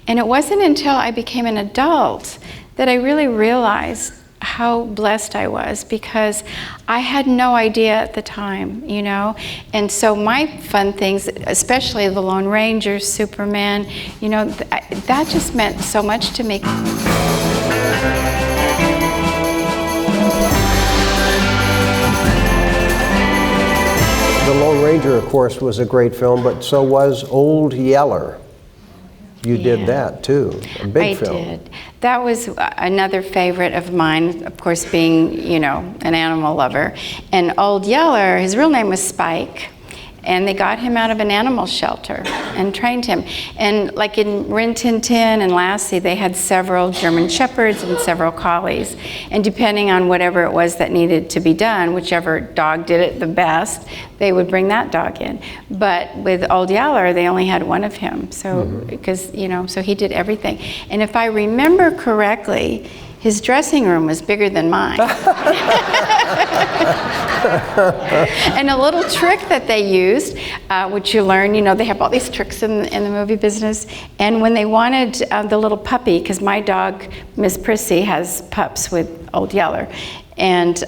And it wasn't until I became an adult that I really realized how blessed I was, because I had no idea at the time, you know. And so my fun things, especially the Lone Ranger, Superman, you know, that just meant so much to me. The Lone Ranger, of course, was a great film, but so was Old Yeller. You did that too, a big film. I did. That was another favorite of mine, of course, being, you know, an animal lover. And Old Yeller, his real name was Spike, and they got him out of an animal shelter and trained him. And like in Rin Tin Tin and Lassie, they had several German Shepherds and several Collies. And depending on whatever it was that needed to be done, whichever dog did it the best, they would bring that dog in. But with Old Yeller, they only had one of him. So, because, you know, so he did everything. And if I remember correctly, his dressing room was bigger than mine. And a little trick that they used, which you learn, you know, they have all these tricks in the movie business. And when they wanted the little puppy, because my dog, Miss Prissy, has pups with Old Yeller. And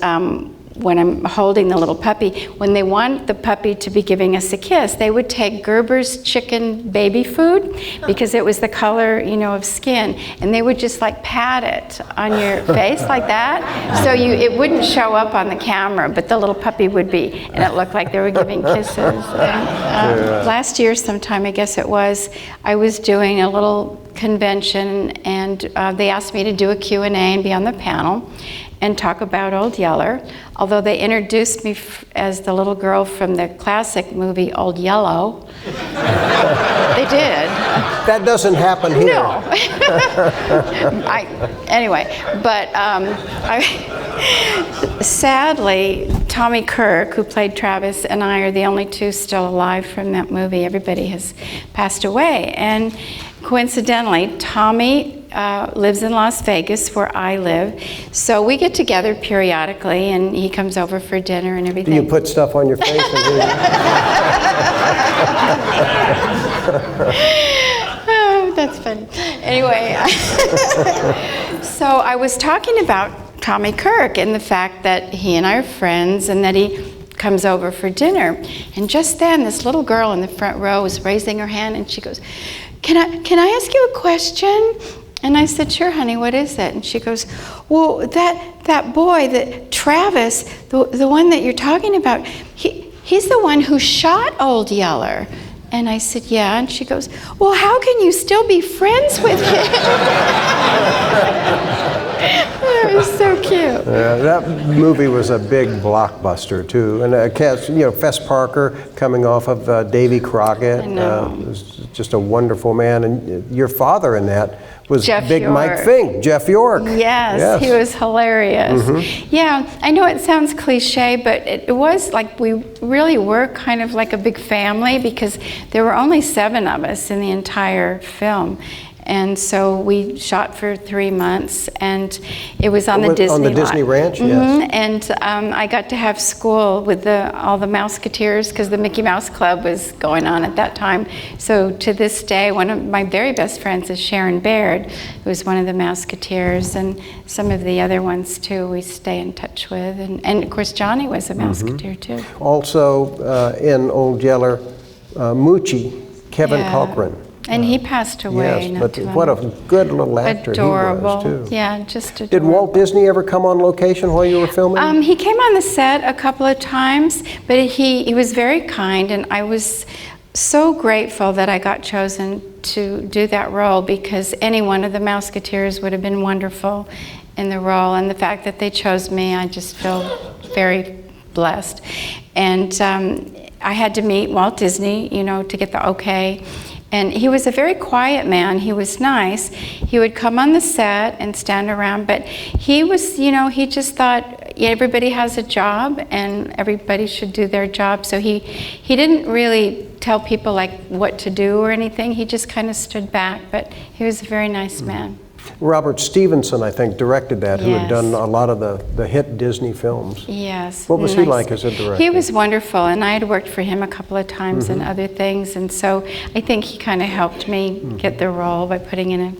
when I'm holding the little puppy, when they want the puppy to be giving us a kiss, they would take Gerber's chicken baby food, because it was the color, you know, of skin, and they would just like pat it on your face like that, so it wouldn't show up on the camera, but the little puppy would be, and it looked like they were giving kisses. And, last year sometime, I guess it was, I was doing a little convention, and they asked me to do a Q&A and be on the panel and talk about Old Yeller, although they introduced me as the little girl from the classic movie Old Yellow. They did. That doesn't happen here. No. Anyway, but sadly, Tommy Kirk, who played Travis, and I are the only two still alive from that movie. Everybody has passed away. And coincidentally, Tommy lives in Las Vegas, where I live. So we get together periodically, and he comes over for dinner and everything. Do you put stuff on your face? Oh, that's funny. Anyway, so I was talking about Tommy Kirk and the fact that he and I are friends, and that he comes over for dinner. And just then, this little girl in the front row was raising her hand, and she goes, Can I ask you a question? And I said, sure, honey, what is it? And she goes, well, that boy, that Travis, the one that you're talking about, he's the one who shot Old Yeller. And I said, yeah. And she goes, well, how can you still be friends with him? It was so cute. Yeah, that movie was a big blockbuster too, and you know, Fess Parker coming off of Davy Crockett, was just a wonderful man. And your father in that was Jeff Big York. Mike Fink, Jeff York. Yes, he was hilarious. Yeah, I know it sounds cliche, but it was like we really were kind of like a big family, because there were only 7 of us in the entire film. And so we shot for 3 months, and it was on the Disney on the Disney Ranch, yes. And I got to have school with all the Mouseketeers, because the Mickey Mouse Club was going on at that time. So to this day, one of my very best friends is Sharon Baird, who was one of the Mouseketeers, and some of the other ones too we stay in touch with. And of course, Johnny was a Mouseketeer too. Also in Old Yeller, Moochie, Kevin Cochran. And he passed away. Yes, but what a good little actor Adorable. he was, too. Yeah, just adorable. Did Walt Disney ever come on location while you were filming? He came on the set a couple of times, but he was very kind, and I was so grateful that I got chosen to do that role, because any one of the Mouseketeers would have been wonderful in the role, and the fact that they chose me, I just feel very blessed. And I had to meet Walt Disney, you know, to get the okay. And he was a very quiet man. He was nice. He would come on the set and stand around, but he was, you know, he just thought everybody has a job and everybody should do their job. So he didn't really tell people like what to do or anything. He just kind of stood back, but he was a very nice man. Robert Stevenson, I think, directed that, who had Yes. done a lot of the hit Disney films. Yes. What was he like as a director? He was wonderful, and I had worked for him a couple of times and other things, and so I think he kind of helped me get the role by putting in a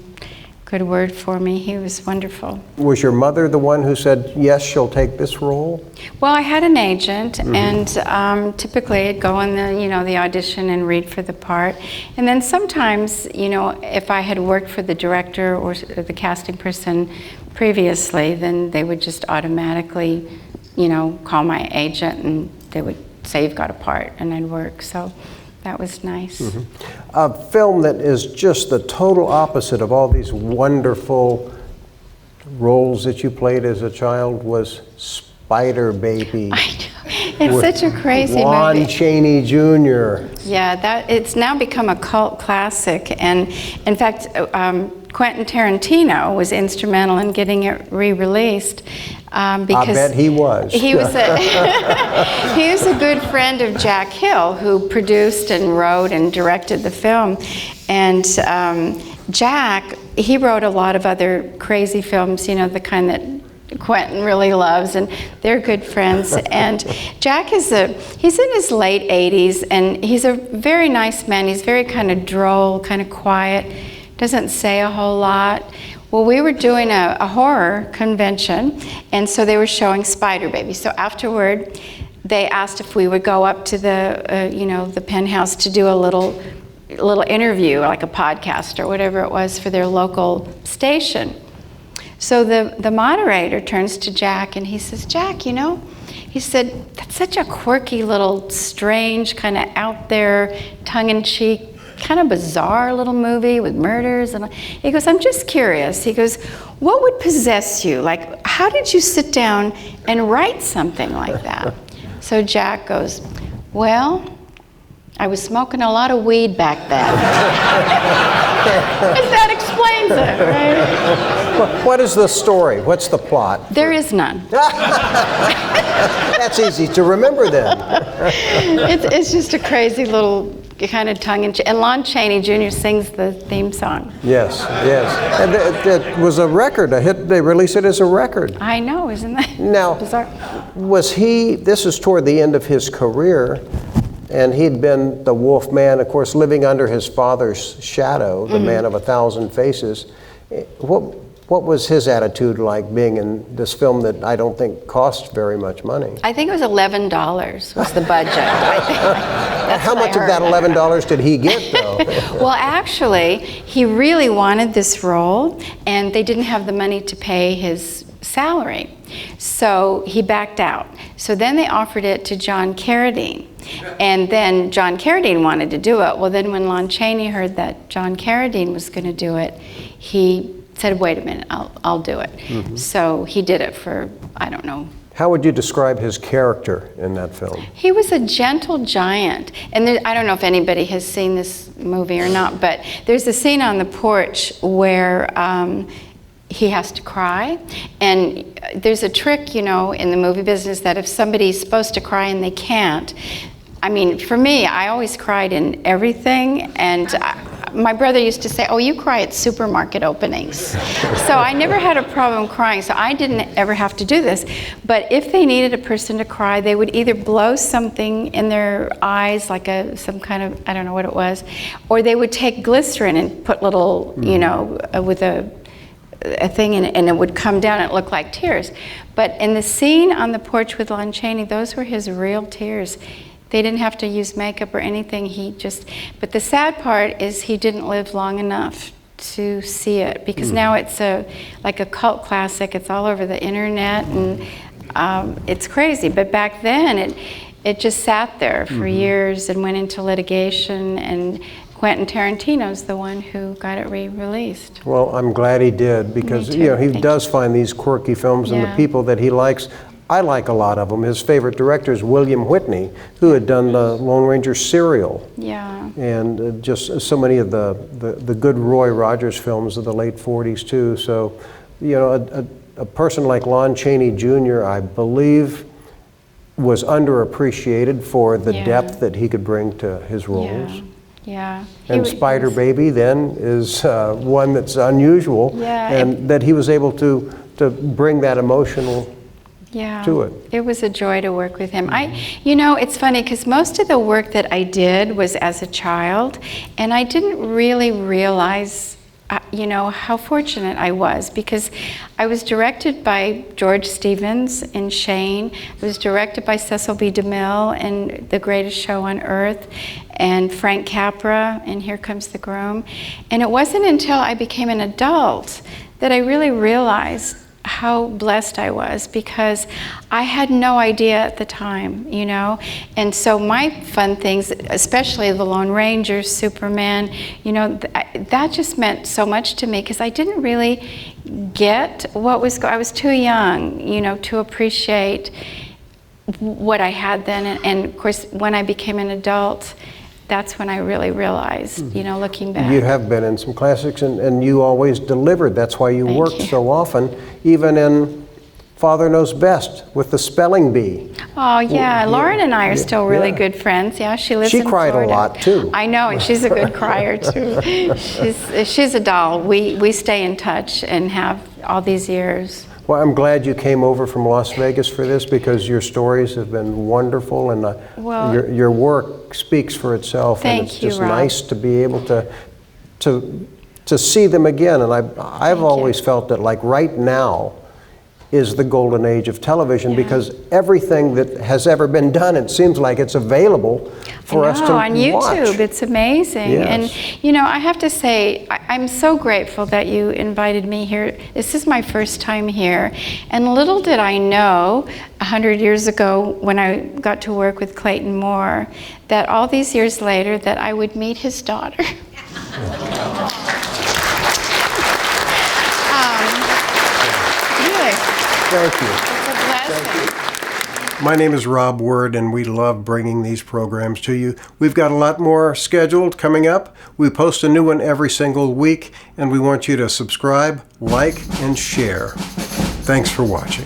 good word for me. He was wonderful. Was your mother the one who said, yes, she'll take this role? Well, I had an agent, and typically I'd go on the audition and read for the part. And then sometimes, if I had worked for the director or the casting person previously, then they would just automatically, call my agent, and they would say, you've got a part, and I'd work. So that was nice. A film that is just the total opposite of all these wonderful roles that you played as a child was Spider Baby. I know. It's such a crazy Lon movie. Chaney Jr. Yeah, it's now become a cult classic, and in fact, Quentin Tarantino was instrumental in getting it re-released because I bet he was. He was a good friend of Jack Hill, who produced and wrote and directed the film, and Jack, he wrote a lot of other crazy films, the kind that Quentin really loves, and they're good friends. And Jack he's in his late 80s, and he's a very nice man. He's very kind of droll, kind of quiet, doesn't say a whole lot. Well, we were doing a horror convention, and so they were showing Spider Baby. So afterward, they asked if we would go up to the penthouse to do a little interview, like a podcast or whatever it was, for their local station. So the moderator turns to Jack and he says, Jack, he said, that's such a quirky little, strange, kind of out there, tongue-in-cheek, kind of bizarre little movie with murders. And he goes, I'm just curious. He goes, what would possess you? Like, how did you sit down and write something like that? So Jack goes, well, I was smoking a lot of weed back then. That explains it, right? What is the story? What's the plot? There is none. That's easy to remember then. It's just a crazy little kind of tongue-in-cheek. And Lon Chaney Jr. sings the theme song. Yes. And it was a record, a hit. They released it as a record. I know, isn't that Now, bizarre? this is toward the end of his career, and he'd been the Wolf Man, of course, living under his father's shadow, the man of 1,000 faces. What was his attitude like being in this film that I don't think cost very much money? I think it was $11 was the budget. That's How what I much of heard. that $11 did he get, though? Well, actually, he really wanted this role, and they didn't have the money to pay his salary. So he backed out. So then they offered it to John Carradine. And then John Carradine wanted to do it. Well, then when Lon Chaney heard that John Carradine was going to do it, he said, wait a minute, I'll do it. So he did it for, I don't know. How would you describe his character in that film? He was a gentle giant. And I don't know if anybody has seen this movie or not, but there's a scene on the porch where he has to cry. And there's a trick, in the movie business, that if somebody's supposed to cry and they can't, I mean, for me, I always cried in everything, and my brother used to say, oh, you cry at supermarket openings. So I never had a problem crying, so I didn't ever have to do this. But if they needed a person to cry, they would either blow something in their eyes, like some kind of, I don't know what it was, or they would take glycerin and put little, with a thing in it, and it would come down and it looked like tears. But in the scene on the porch with Lon Chaney, those were his real tears. They didn't have to use makeup or anything. But the sad part is he didn't live long enough to see it, because now it's like a cult classic. It's all over the internet, and it's crazy. But back then, it just sat there for years and went into litigation, and Quentin Tarantino's the one who got it re-released. Well, I'm glad he did, because he does find these quirky films, and the people that he likes. I like a lot of them. His favorite director is William Whitney, who had done the Lone Ranger serial. Yeah. And just so many of the good Roy Rogers films of the late 40s, too. So, a person like Lon Chaney Jr., I believe, was underappreciated for the depth that he could bring to his roles. Yeah. And Spider Baby then is one that's unusual, Yeah, and that he was able to bring that emotional to it. It was a joy to work with him. You know, it's funny because most of the work that I did was as a child, and I didn't really realize, you know, how fortunate I was, because I was directed by George Stevens in Shane. I was directed by Cecil B. DeMille in The Greatest Show on Earth, and Frank Capra in Here Comes the Groom. And it wasn't until I became an adult that I really realized how blessed I was, because I had no idea at the time, you know. And so my fun things, especially the Lone Ranger, Superman, you know, that just meant so much to me, because I didn't really get what was I was too young, you know, to appreciate what I had then. And of course, when I became an adult, that's when I really realized, you know, looking back. You have been in some classics, and you always delivered. That's why you worked so often, even in Father Knows Best with the spelling bee. Oh, yeah. Lauren and I are still really good friends. Yeah, she lives in Florida. She cried a lot, too. I know, and she's a good crier, too. She's a doll. We stay in touch and have all these years. Well, I'm glad you came over from Las Vegas for this, because your stories have been wonderful, and your work speaks for itself. And it's just nice to be able to see them again. And I've always felt that, like, right now is the golden age of television, because everything that has ever been done, it seems like it's available for us to watch. On YouTube, it's amazing. Yes. And you know, I have to say, I'm so grateful that you invited me here. This is my first time here, and little did I know 100 years ago when I got to work with Clayton Moore, that all these years later that I would meet his daughter. Thank you. It's a blessing. My name is Rob Word, and we love bringing these programs to you. We've got a lot more scheduled coming up. We post a new one every single week, and we want you to subscribe, like, and share. Thanks for watching.